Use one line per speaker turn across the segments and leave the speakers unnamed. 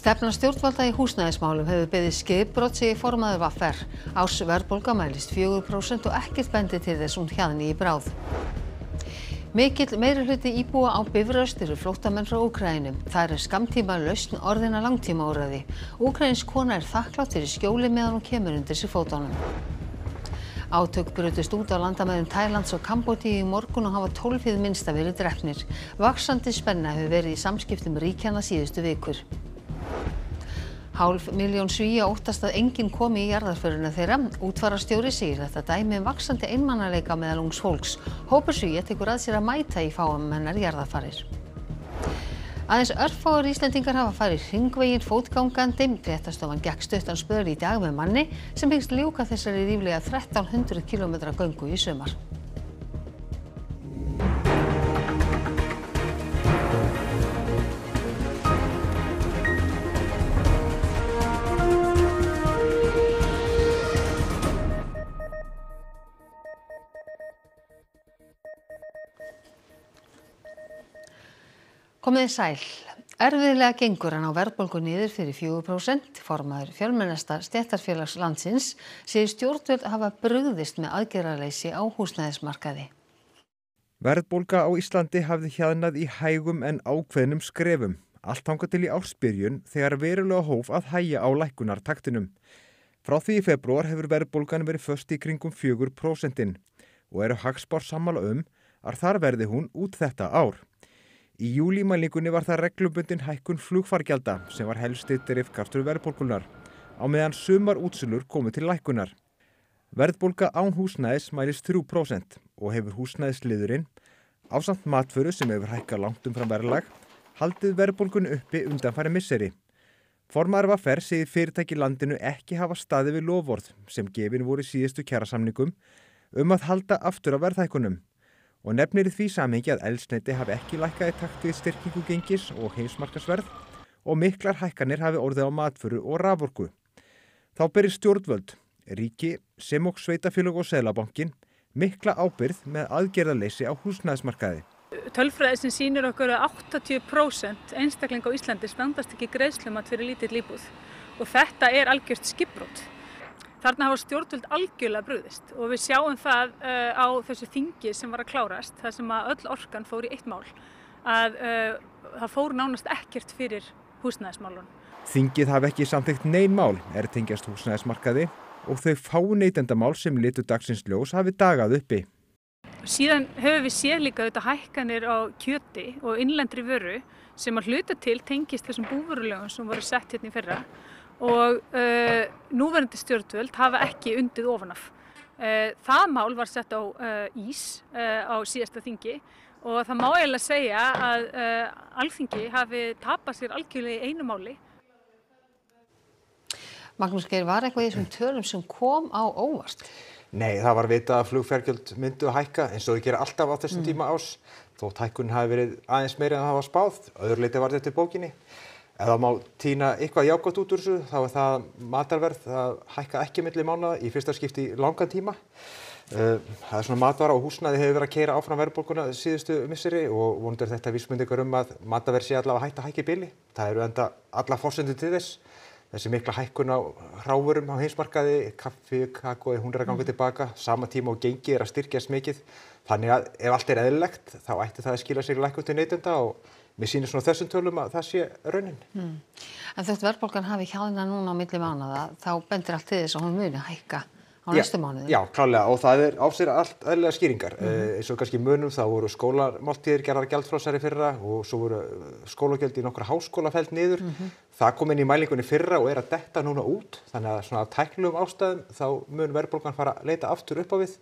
Stefna stjórnvalda í húsnæðismálum hefur beðið skipbrot, segir formaður VR. Ársverðbólga mælist 4% og ekkert bendi til þess hún hjaðni í bráð. Mikill meirihluti íbúa á Bifröst eru flóttamenn frá Úkraínu. Það skammtíma lausn orðin að langtímaúrræði. Úkraínsk kona þakklát fyrir skjóli meðan hún kemur undir sig fótunum. Átök brutust út á landamærum Tælands og Kambódíu í morgun og hafa 12 hið minnsta verið drepnir. Vaxandi spenna hefur verið í samskiptum ríkjanna síðustu vikur. 500.000 Svía óttast að enginn komi í jarðarförina þeirra. Útfararstjóri segir þetta dæmi vaxandi einmanaleika meðal ungs fólks. Hópur Svía tekur að sér að mæta í fámennar jarðarfarir. Aðeins örfáir Íslendingar hafa farið hringveginn fótgangandi. Fréttastofan gekk stuttan spöl í dag með manni sem hyggst ljúka þessari ríflega 1300 km göngu í sumar. Komiði sæl. Erfiðlega gengur hann á verðbólgu niður fyrir 4%. Formaður fjölmennasta stéttarfélags landsins segir stjórnvöld hafa brugðist með aðgerðarleysi á húsnæðismarkaði.
Verðbólga á Íslandi hafði hjaðnað í hægum en ákveðnum skrefum. Allt þangað til í ársbyrjun þegar verulega hóf að hægja á lækkunartaktinum. Frá því í febrúar hefur verðbólgan verið föst í kringum 4% og eru hagspár sammála að þar verði hún út þetta ár. Í júlímælingunni var það reglubundin hækkun flugfargjalda sem var helsti drifkraftur verðbólgunnar, á meðan sumar útsölur komu til lækkunar. Verðbólga án húsnæðis mælist 3% og hefur húsnæðisliðurinn, ásamt matvöru sem hefur hækkað langt umfram verðlag, haldið verðbólgunni uppi undanfarin misseri. Formaður VR segir fyrirtæki í landinu ekki hafa staðið við loforð sem gefin voru í síðustu kjarasamningum að halda aftur af verðhækkunum. Og nefnir í því samhengi að eldsneyti hafi ekki lækkað í takt við styrkingu gengis og heimsmarkaðsverð og miklar hækkanir hafi orðið á matvöru og raforku. Þá beri stjórnvöld, ríki sem og sveitarfélög og Seðlabankinn mikla ábyrgð með aðgerðarleysi á húsnæðismarkaði.
Tölfræði sem sýnir okkur að 80% einstaklinga á Íslandi standast ekki greiðslumat fyrir lítill íbúð og þetta er algjört skipbrot. Þarna hafa stjórnvöld algjörlega brugðist og við sjáum það á þessu þingi sem var að klárast, þar sem að öll orkan fór í eitt mál, að það fór nánast ekkert fyrir húsnæðismálun.
Þingið hafi ekki samþykkt nein mál tengjast húsnæðismarkaði og þau fáu neytendamál sem litu dagsins ljós hafi dagað uppi.
Síðan höfum við séð líka þetta hækkanir á kjöti og innlendri vöru sem að hluta til tengist þessum búvörulögum sem voru sett hérna í fyrra. Og núverandi stjórnvöld hafa ekki undið ofan af. Það mál var sett á ís á síðasta þingi og það má eiginlega segja að Alþingi hafi tapað sér algjörlega í einu máli.
Magnús Geir, var eitthvað í þessum tölum sem kom á óvart?
Nei, það var vitað að flugfargjöld myndu að hækka eins og þau gera alltaf á þessum tíma árs. Þótt hækkunin hafi verið aðeins meiri en það var spáð, öðru leyti var þetta í bókinni. Ef það má tína eitthvað jákvætt út úr þessu, þá er það matarverð að hækka ekki milli mánaða í fyrsta skipti í langan tíma. Það er svona matvara og húsnæði hefur verið að keyra áfram verðbólguna síðustu misseri og vonandi er þetta vísbendingar að matarverð sé allavega hægt að hækka í bili. Það eru enda alla forsendur til þess. Þessi mikla hækkun á hrávörum á heimsmarkaði, kaffi, kakói, hún er að ganga tilbaka, sama tíma og gengi er að styrkjast mikið. Þannig að ef allt er eðlilegt, þá ætti það að skila sér í lækkun til neytenda og mér sýnir svona þessum tölum að það sé raunin.
En þótt verðbólgan hafi hjaðnað núna á milli mánaða, þá bendir allt til þess að hún muni hækka á næstu mánuði.
Já, klárlega og það er á sér allt eðlilega skýringar. Eins og kannski munum þá voru skólamáltíðir gerðar gjaldfrjálsar í fyrra og svo voru skólagjöld í nokkra háskóla felld niður. Það kom inn í mælingunni fyrra og er að detta núna út, þannig að svona af tæknilegum ástæðum þá mun verðbólgan fara að leita aftur upp á við,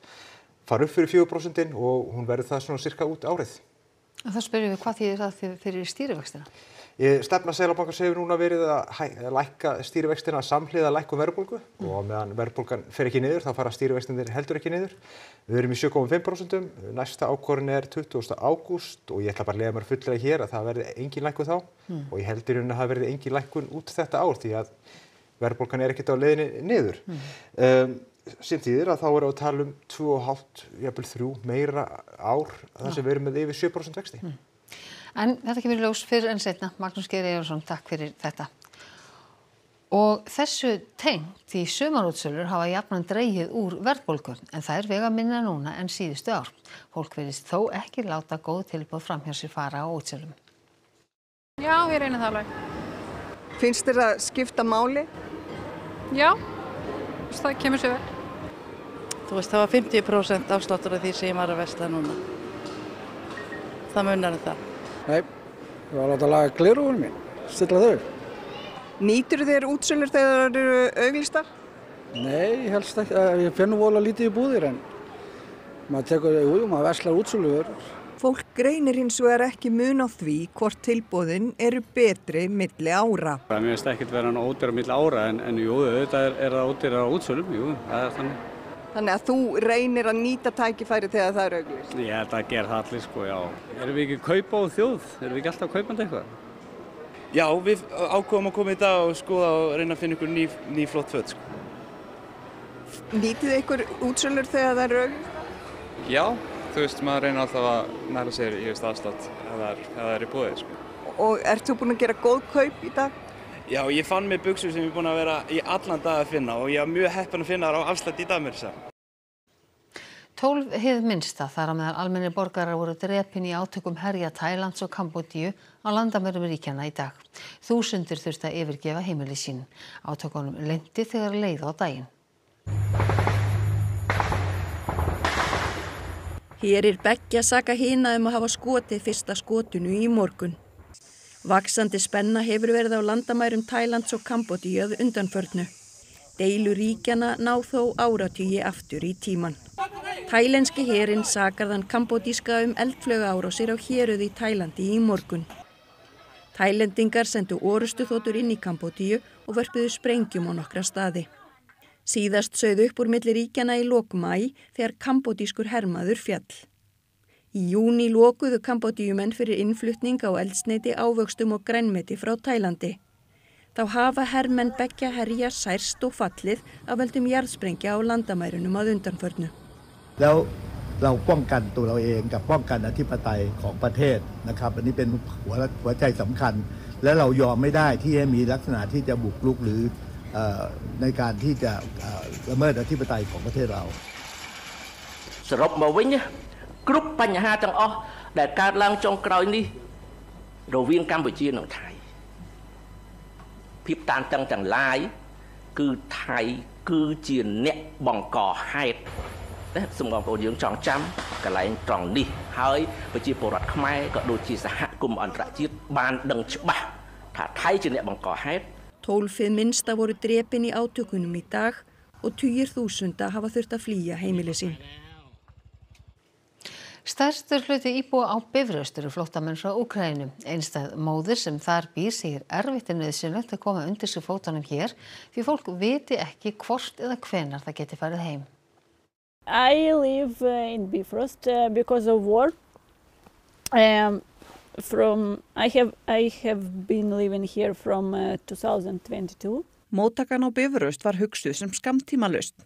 fara upp fyrir 4% og hún verður það svona sirka út árið.
En þá spyrjum við hvað þýðir það fyrir stýrivextina?
Stefna Seðlabankans hefur núna verið að lækka stýrivextina samhliða lækkun verðbólgu og meðan verðbólgan fer ekki niður þá fara stýrivextinir heldur ekki niður. Við erum í 7,5%, næsta ákvörðun er 20. ágúst og ég ætla bara að leyfa mér fulllega hér að það verði engin lækkun þá og ég held í rauninni að það verði engin lækkun út þetta ár því að verðbólgan er ekkert á leiðinni niður. Sem þýðir að þá erum við að tala 2,5, jafnvel 3 meira ár þar sem við erum með yfir 7% vexti.
En þetta kemur í ljós fyrr en seinna. Magnús Geir Eyjólfsson, takk fyrir þetta. Og þessu tengt í sumarútsölur hafa jafnan dregið úr verðbólgu en þær vega minna núna en síðustu ár. Fólk virðist þó ekki láta góð tilboð framhjá sér fara á útsölum.
Já, ég reyni það alveg.
Finnst þér að skipta máli?
Já, það kemur sér vel.
Þú veist, það var 50% afsláttur af því sem ég var að versla núna. Það munar það.
Nei, ég var að láta laga gleraugun mín, stilla þau.
Nýtur þér útsölur þegar það eru auglýstar?
Nei, helst ekki. Ég finn nú vola lítið í búðir en maður verslar útsölur.
Fólk greinir hins vegar ekki mun á því hvort tilboðin eru betri milli ára.
Mér finnst ekkert vera ódýrara milli ára en jú, auðvitað er það ódýrara á útsölum, jú, það er þannig.
Þannig að þú reynir að nýta tækifæri þegar það eru auglýst?
Ég held að gera það allir, sko, já. Erum við ekki kaupa á þjóð? Erum við ekki alltaf kaupandi eitthvað?
Já, við ákváðum að koma í dag og skoða og reyna að finna ykkur ný flott föt, sko.
Nýtið ykkur útsölur þegar það eru auglýst?
Já, þú veist, maður reynir alltaf að næra sér í aðslátt ef það er í boði, sko.
Og ert þú búin að gera góð kaup í dag?
Já, ég fann mér buxur sem ég er búin að vera í allan dag að finna og ég var mjög heppinn að finna þar á afslætti í dag meira að segja.
12 hið minnsta þar á meðal almennir borgarar voru drepin í átökum herja Tælands og Kambódíu á landamærum ríkjanna í dag. Þúsundir þurftu að yfirgefa heimili sín. Átökunum leyndi þegar leið á daginn.
Hér beggja saka hina að hafa skotið fyrsta skotinu í morgun. Vaxandi spenna hefur verið á landamærum Tælands og Kambódíu að undanförnu. Deilu ríkjanna ná þó áratugi aftur í tíman. Tælenski herinn sakar þann kambódíska eldflaugaárásir á héruð í Tælandi í morgun. Tælendingar sendu orrustuþotur inn í Kambódíu og vörpuðu sprengjum á nokkra staði. Síðast sauð upp úr milli ríkjanna í lok maí þegar kambódískur hermaður féll. Í júní lokuðu Kambódíumenn fyrir innflutning á eldsneyti, ávöxtum og grænmeti frá Tælandi. Þá hafa hermenn beggja herja særst og fallið af völdum jarðsprengja á landamærunum að undanförnu.
แล้วเราป้องกันตัวเราเองกับป้องกันอธิปไตยของประเทศนะครับอันนี้เป็นหัวใจสำคัญและเรายอมไม่ได้ที่จะมีลักษณะที่จะบุกรุกหรือในการที่จะละเมิดอธิปไตยของประเทศเรา
สรุปมาវិញគ្រប់បញ្ហាទាំងអស់ដែលកើតឡើងចុងក្រោយនេះរវាងកម្ពុជានិងថៃភាពតានតឹងទាំងឡាយគឺថៃគឺជាអ្នកបង្កហេតុតែសូមបងប្អូនយើងចងចាំកន្លែងត្រង់នេះហើយប្រជាពលរដ្ឋខ្មែរក៏ដូចជាសហគមន៍អន្តរជាតិបានដឹងច្បាស់ថាថៃជាអ្នកបង្កហេតុ
12 hið minnsta voru drepin í átökunum í dag og tugir þúsunda hafa þurft að flýja heimili sín.
Stærstur hluti íbúa á Bifröst eru flóttamenn frá Úkraínu. Einstæð móðir sem þar býr segir erfitt nauðsynlegt að koma undir sig fótunum hér því fólk viti ekki hvort eða hvenær það geti farið heim.
I live in Bifröst because of war. I have been living here from 2022.
Móttakan á Bifröst var hugsuð sem skammtímalausn.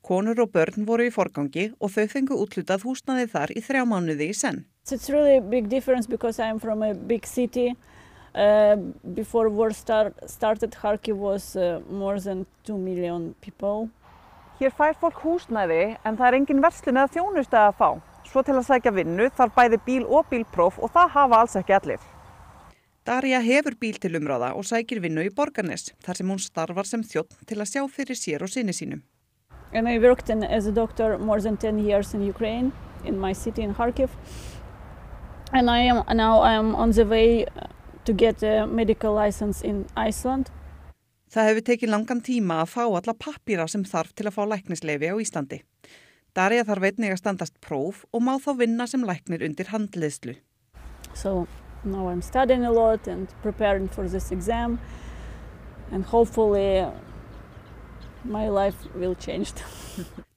Konur og börn voru í forgangi og þau fengu úthlutað húsnæði þar í 3 mánuði í senn.
It's really a big difference because I'm from a big city. Before war started, Kharkiv was more than 2 million people.
Hér fær fólk húsnæði en það engin verslun eða þjónustu að fá. Svo til að sækja vinnu þarf bæði bíl og bílpróf og það hafa alls ekki allir.
Darja hefur bíl til umráða og sækir vinnu í Borgarnes, þar sem hún starfar sem þjónn til að sjá fyrir sér og syni sínum.
And I worked as a doctor more than 10 years in Ukraine, in my city in Kharkiv. And I am on the way to get a medical license in Iceland.
Það hefur tekið langan tíma að fá alla pappíra sem þarf til að fá læknisleyfi á Íslandi. Darja þarf einnig að standast próf og má þá vinna sem læknir undir handleiðslu.
So now I'm studying a lot and preparing for this exam and hopefully my life will change.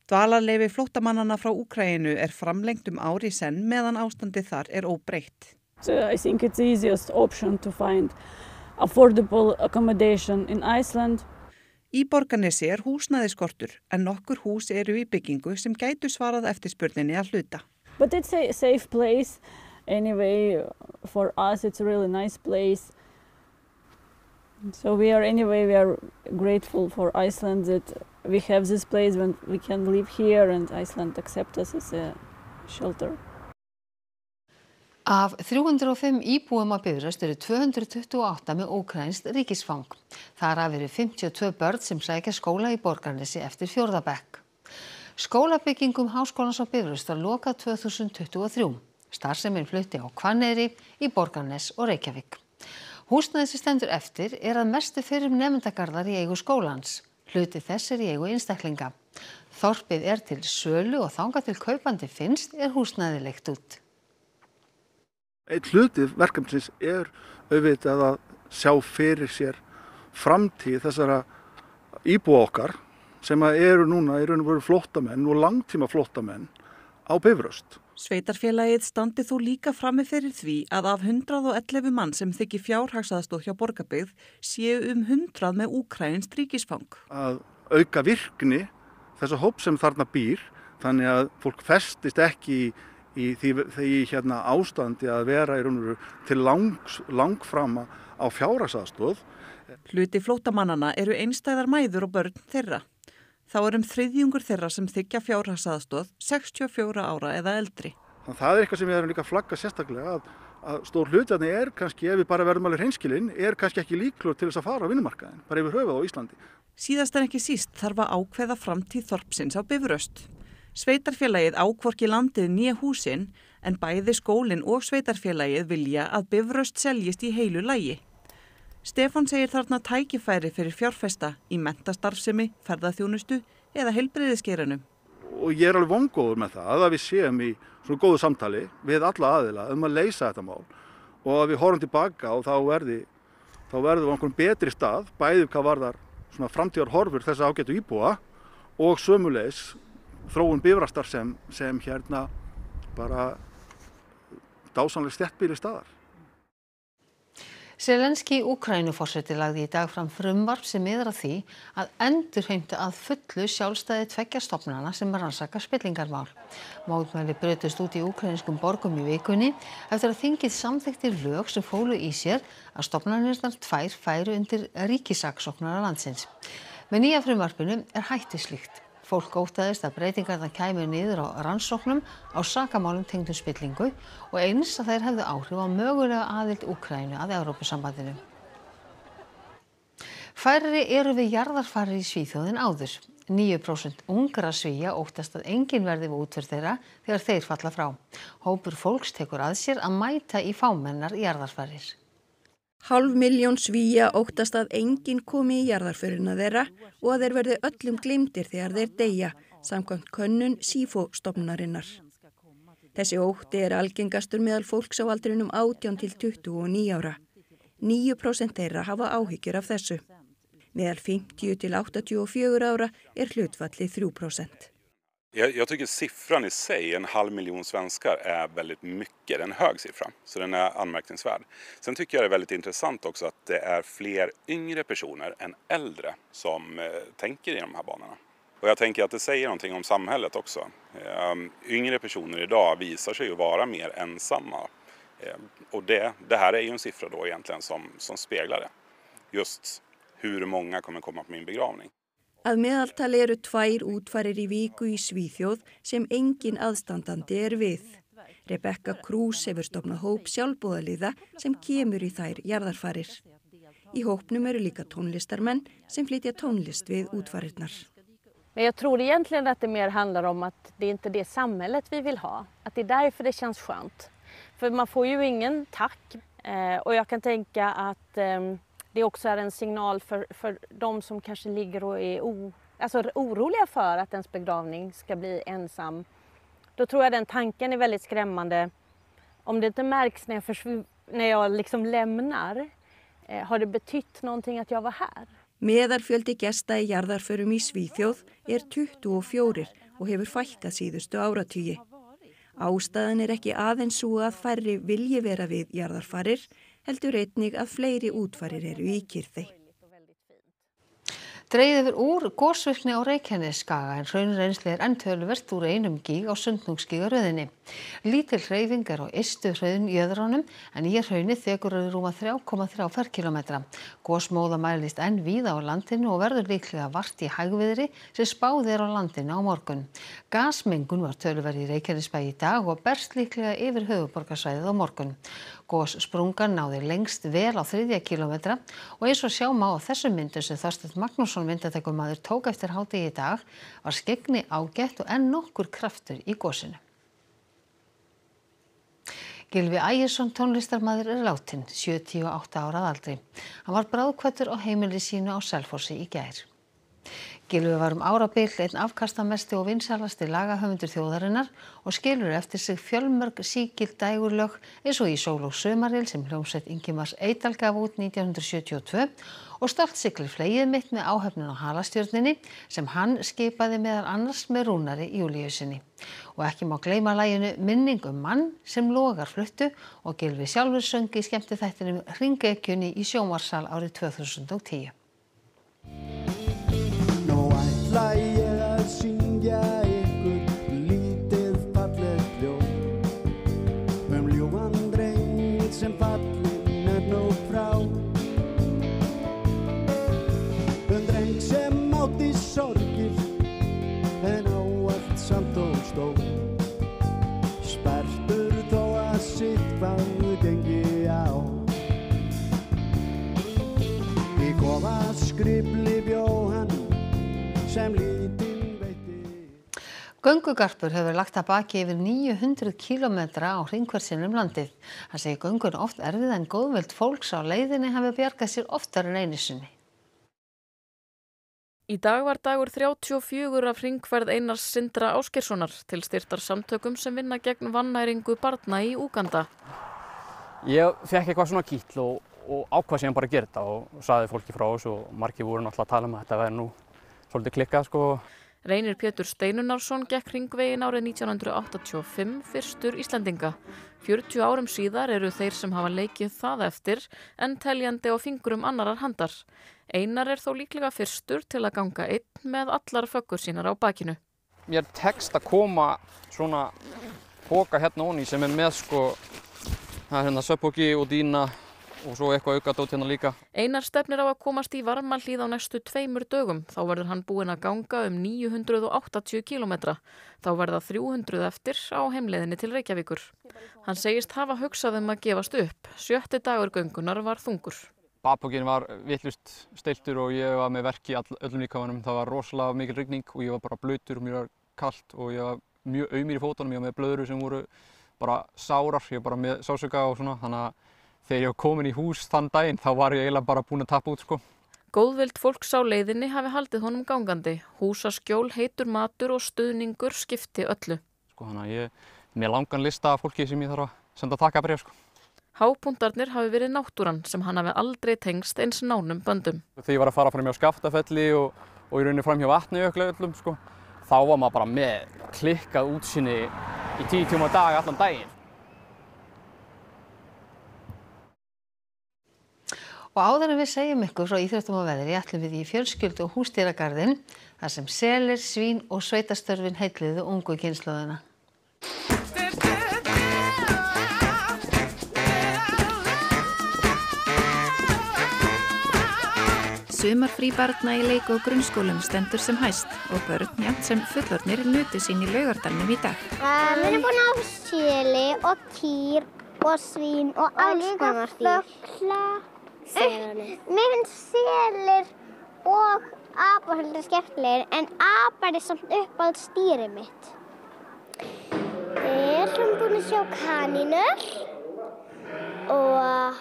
Dvalarleyfi flóttamannanna frá Úkraínu framlengt ár í senn meðan ástandið þar óbreytt.
So I think it's the easiest option to find affordable accommodation in Iceland.
Í Borgarnesi húsnæðisskortur en nokkur hús eru í byggingu sem gætu svarað eftirspurninni að hluta.
But it's a safe place. Anyway, for us it's a really nice place. So we are grateful for Iceland that we have this place when we can live here and Iceland accept us as a shelter.
Af 305 íbúum á Bifröst eru 228 með úkraínskt ríkisfang. Þar af eru 52 börn sem sækja skóla í Borgarnesi eftir 4. bekk. Skólabyggingum Háskólans á Bifröst var lokað 2023. Starfsemin flutti á Hvanneyri, í Borgarnes og Reykjavík. Húsnæðið sem stendur eftir að mestu fyrrum nemendagarðar í eigu skólans. Hluti þess í eigu einstaklinga. Þorpið til sölu og þangað til kaupandi finnst húsnæðið leigt út.
Einn hluti verkefnisins auðvitað að sjá fyrir sér framtíð þessara íbúa okkar sem eru núna í raun og veru flóttamenn og langtíma flóttamenn á Bifröst.
Sveitarfélagið standi þó líka frammi fyrir því að af 111 mann sem þiggi fjárhagsaðstoð hjá Borgarbyggð séu 100 með úkraínskt ríkisfang.
Að auka virkni þessa hóp sem þarna býr þannig að fólk festist ekki í því ástandi að vera í raun og veru til langframa á fjárhagsaðstoð.
Hluti flóttamannanna eru einstæðar mæður og börn þeirra. Þá þriðjungur þeirra sem þiggja fjárhagsaðstoð 64 ára eða eldri.
Það eitthvað sem við erum líka að flagga sérstaklega að stór hluti kannski, ef við bara verðum alveg hreinskilin, kannski ekki líklegur til þess að fara á vinnumarkaðinn, bara yfir höfuð á Íslandi.
Síðast en ekki síst þarf að ákveða framtíð þorpsins á Bifröst. Sveitarfélagið á hvorki landið né húsin, en bæði skólinn og sveitarfélagið vilja að Bifröst seljist í heilu lagi. Stefán segir þarna tækifæri fyrir fjárfesta í menntastarfsemi, ferðaþjónustu eða heilbrigðisgeiranum.
Og ég alveg vongóður með það að við séum í svona góðu samtali við alla aðila að leysa þetta mál og að við horfum tilbaka og þá verðum við á einhverjum betri stað, bæði hvað varðar svona framtíðarhorfur þessa ágætu íbúa og sömuleiðis þróun Bifrastar sem bara dásamleg þéttbýli staðar.
Zelenski Úkraínuforseti lagði í dag fram frumvarp sem miðar að því að endurheimta að fullu sjálfstæði tveggja stofnana sem rannsaka spillingarmál. Mótmæli brutust út í úkraínskum borgum í vikunni eftir að þingið samþykkti lög sem fólu í sér að stofnanirnar tvær færu undir ríkissaksóknara landsins. Með nýja frumvarpinu hætt við slíkt. Fólk óttaðist að breytingarnar kæmu niður á rannsóknum á sakamálum tengdum spillingu og eins að þær hefðu áhrif á mögulega aðild Úkraínu að Evrópusambandinu. Færri eru við jarðarfarir í Svíþjóð en áður. 9% ungra Svía óttast að enginn verði við útför þeirra þegar þeir falla frá. Hópur fólks tekur að sér að mæta í fámennar jarðarfarir.
500.000 Svía óttast að enginn komi í jarðarförina þeirra og að þeir verði öllum gleymdir þegar þeir deyja, samkvæmt könnun SIFO-stofnunarinnar. Þessi ótti algengastur meðal fólks á aldrinum 18 til 29 ára. 9% þeirra hafa áhyggjur af þessu. Meðal 50 till 84 ára hlutfallið 3%.
Jag tycker siffran i sig, 500 000 svenskar, är väldigt mycket. Det är en hög siffra, så den är anmärkningsvärd. Sen tycker jag det är väldigt intressant också att det är fler yngre personer än äldre som tänker i de här banorna. Och jag tänker att det säger någonting om samhället också. Yngre personer idag visar sig ju vara mer ensamma. Och det här är ju en siffra då egentligen som speglar det. Just hur många kommer komma på min begravning.
Að meðaltali eru 2 útfarir í viku í Svíþjóð sem engin aðstandandi við. Rebecca Cruz hefur stofnað hóp sjálfboðaliða sem kemur í þær jarðarfarir. Í hópnum eru líka tónlistarmenn sem flytja tónlist við útfarirnar.
Men jag tror egentligen att det mer handlar om att det inte är det samhället vi vill ha. Att det är därför det känns skönt. För man får ju ingen tack. Och jag kan tänka att det också är en signal för de som kanske ligger och är oroliga för att ens begravning ska bli ensam. Då tror jag den tanken är väldigt skrämmande. Om det inte märks när jag liksom lämnar, har det betytt någonting att jag var här?
Meðalfjöldi gesta í jarðarförum í Svíþjóð 24 og hefur fækkað síðustu áratugi. Ástæðan ekki aðeins sú að færri vilji vera við jarðarfarir, heldur einnig að fleiri útfarir eru í kyrrþey.
Dregið yfir úr gosvirkni á Reykjanesskaga en hraunrennsli enn töluvert úr einum gíg á Sundhnúksgígaröðinni. Lítil hreyfing á ystu hraunjöðrunum en í hraunið þekur rúma 3,3 ferkílómetra. Gosmóða mælist enn víða á landinu og verður líklega vart í hægviðri sem spáð á landinu á morgun. Gasmengun var töluverð í Reykjanesbæ í dag og berst líklega yfir höfuðborgarsvæðið á morgun. Gossprungan náði lengst vel á 3 kílómetra og eins og sjá má á þessum myndum sem Þorsteinn Magnússon myndatökumaður tók eftir hádegi í dag var skyggni ágætt og enn nokkur kraftur í gosinu. Gylfi Ægisson tónlistarmaður látinn, 78 ára að aldri. Hann var bráðkvaddur á heimili sínu á Selfossi í gær. Gylfi var árabil einn afkastamesti og vinsælasti lagahöfundur þjóðarinnar og skilur eftir sig fjölmörg sígild dægurlög eins og í Sól og sumaril sem hljómsveit Ingimars Eydal gaf út 1972 og Stolt siglir flegið mitt með áhöfnin á halastjörninni sem hann skipaði meðal annars með Rúnari Júlíusinni. Og ekki má gleyma laginu Minning mann sem logar fluttu og Gylfi sjálfur söng í skemmtiþættinum Hringekjunni í sjónvarpssal árið 2010.
Ég að syngja ykkur lítið fallegt ljóð ljúfan dreng sem fallinn nú frá dreng sem átti sorgir en ávallt samt og stór sperrtur þó að sitt hvað gengi á í kofa skrifli bjó hann
Göngugarpur hefur lagt að baki yfir 900 kílómetra á hringferðsinum landið. Hann segir göngun oft erfið en góðvild fólks á leiðinni hafi bjargað sér oftar en einu sinni.
Í dag var dagur 34 af hringferð Einars Sindra Ásgeirssonar til styrktar samtökum sem vinna gegn vannæringu barna í Úganda.
Ég fekk eitthvað svona kitl og ákvað síðan bara að gera þetta og sagði fólki frá þessu og margir voru náttúrulega að tala um að þetta væri nú svolítið klikkað sko.
Reynir Pétur Steinunarsson gekk hringveginn árið 1985 fyrstur Íslendinga. 40 árum síðar eru þeir sem hafa leikið það eftir en teljandi á fingrum annarar handar. Einar er þó líklega fyrstur til að ganga einn með allar föggur sínar á bakinu.
Mér tekst að koma svona poka hérna onni sem með sko, það er hérna svefnpoki og dýna og svo eitthvað aukadót hérna líka.
Einar stefnir á að komast í Varmahlíð á næstu 2 dögum. Þá verður hann búinn að ganga 980 kílómetra. Þá verða 300 eftir á heimleiðinni til Reykjavíkur. Hann segist hafa hugsað að gefast upp. 7. dagur göngunnar var þungur.
Bakpokinn var vitlaust stilltur og ég var með verk í öllum líkamanum. Það var rosalega mikil rigning og ég var bara blautur og mér var kalt og ég var mjög aumur í fótunum. Ég var með blöðrur sem voru bara sárar. Ég var bara með sársauka og svona. Þannig að þegar ég var komin í hús þann daginn þá var ég eiginlega bara búinn að tappa út sko.
Góðvild fólks á leiðinni hafi haldið honum gangandi. Húsaskjól, heitur matur og stuðningur skipti öllu.
Sko þannig að ég með langan lista af fólki sem ég þarf að senda takkabréf sko.
Hápunktarnir hafi verið náttúran sem hann hafi aldrei tengst eins nánum böndum.
Þegar ég var að fara fram hjá Skaftafelli og í rauninni fram hjá Vatnajökli öllum sko, þá var maður bara með klikkað útsýni í 10 tíma á dag allan daginn.
Og áður en við segjum ykkur frá íþróttum og veðri ætlum við í fjölskyldu og húsdýragarðinn þar sem selir, svín og sveitastörfin heilluðu ungu kynslóðina.
Sumarfrí barna í leik- og grunnskólum stendur sem hæst og börn jafnt sem fullorðnir nutu sín í Laugardalnum í dag.
Við erum búin að seli og kýr og svín og alls konar dýr. Mér finnst selir og apar heldur skemmtilegir en apar er samt uppáhalds dýrið mitt. Við erum búin að sjá kanínur og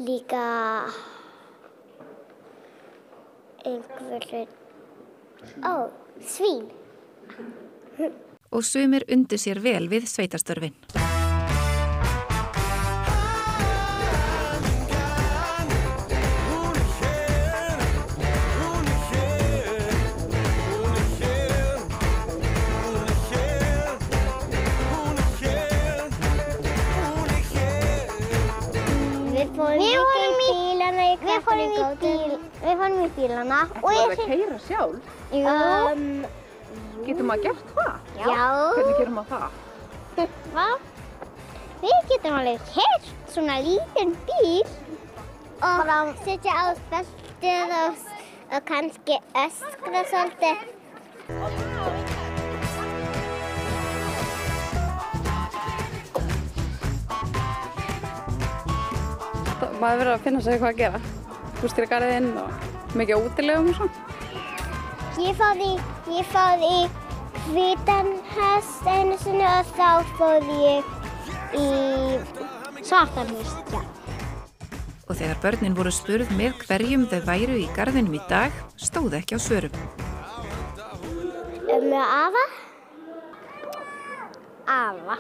líka einhver hlut. Svín.
Og sumir undu sér vel við sveitastörfin.
Við vorum í bílana í Við fórum í bílana.
Þú verður að keyra sjálf?
Jú.
Getur maður gert það?
Já.
Hvernig gerir maður það?
Hvað? Við getum alveg keyrt svona lítinn bíl og setja á beltið og kannski öskra svolítið.
Maður verður að finna sér hvað að gera. Húsdýra garðinn og mikið útilegum og svona.
Ég fór í hvítan hest einu sinni og þá fór ég í svartan hest, já.
Og þegar börnin voru spurð með hverjum þau væru í garðinum í dag, stóð ekki á svörum.
Með afa. Afa.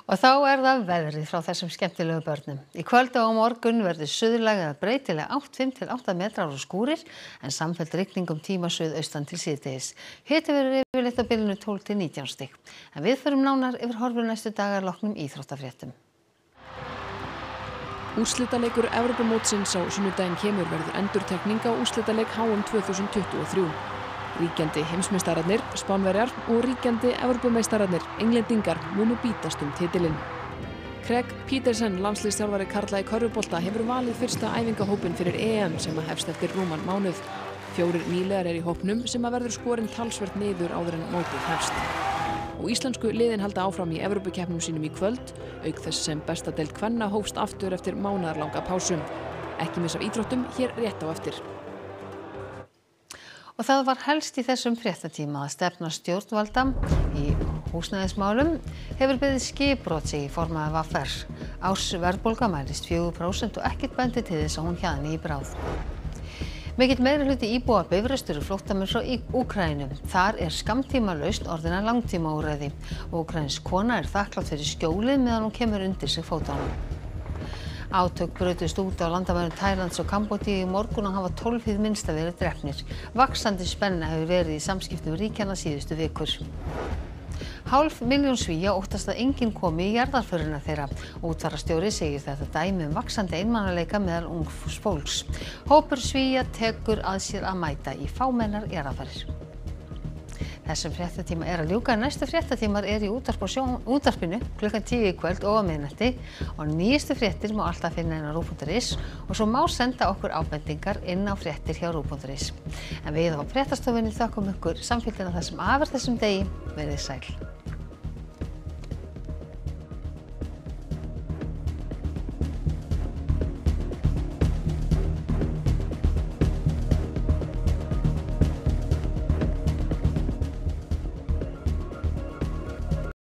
Og þá það veðrið frá þessum skemmtilegu börnum. Í kvöld og á morgun verður suðlæg eða breytileg 5 til 8 metrar og skúrir en samfelld rigning tíma suðaustan til síðdegis. Hiti verður yfirleitt á bilinu 12 til 19 stig. En við förum nánar yfir horfur næstu dagar loknum íþróttafréttum.
Úrslitaleikur Evrópumótsins á sunnudaginn kemur verður endurtekning á úrslitaleik HM 2023. Ríkjandi heimsmeistararnir, Spánverjar og ríkjandi Evrópumeistararnir, Englendingar, munu bítast titilinn. Craig Peterson, landsliðsþjálfari karla í körfubolta, hefur valið fyrsta æfingahópinn fyrir EM sem hefst eftir rúman mánuð. 4 nýliðar í hópnum sem verður skorinn talsvert niður áður en mótið hefst. Og íslensku liðin halda áfram í Evrópukeppnum sínum í kvöld, auk þess sem besta deild kvenna hófst aftur eftir mánaðarlanga pásu. Ekki missa af íþróttum hér rétt á eftir.
Og það var helst í þessum fréttatíma að stefna stjórnvalda í húsnæðismálum hefur beðið skipbrot í formaði VR. Ársverðbólga mælist 4% og ekkert bendi til þess að hún hjaðni í bráð. Mikill meirihluti íbúa Bifröst eru flóttamenn frá Úkraínu. Þar skammtímalausn orðin að langtímaúrræði. Úkraínsk kona þakklát fyrir skjólið meðan hún kemur undir sig fótunum. Átök brutust út á landamærum Tælands og Kambódíu í morgun og hafa 12 hið minnsta verið drepnir. Vaxandi spenna hefur verið í samskiptum ríkjanna síðustu vikur. 500.000 Svía óttast að enginn komi í jarðarförina þeirra. Útfararstjóri segir þetta dæmi vaxandi einmanaleika meðal ungs fólks. Hópur Svía tekur að sér að mæta í fámennar jarðarfarir. Þessum fréttatíma að ljúka. Næstu fréttatímar í útvarpinu klukkan 10 í kvöld og á miðnætti og nýjustu fréttir má alltaf finna inn á RÚV.is og svo má senda okkur ábendingar inn á fréttir hjá RÚV.is. En við á fréttastofunni þökkum ykkur samfylgdina þessum af þessum degi. Verið sæl.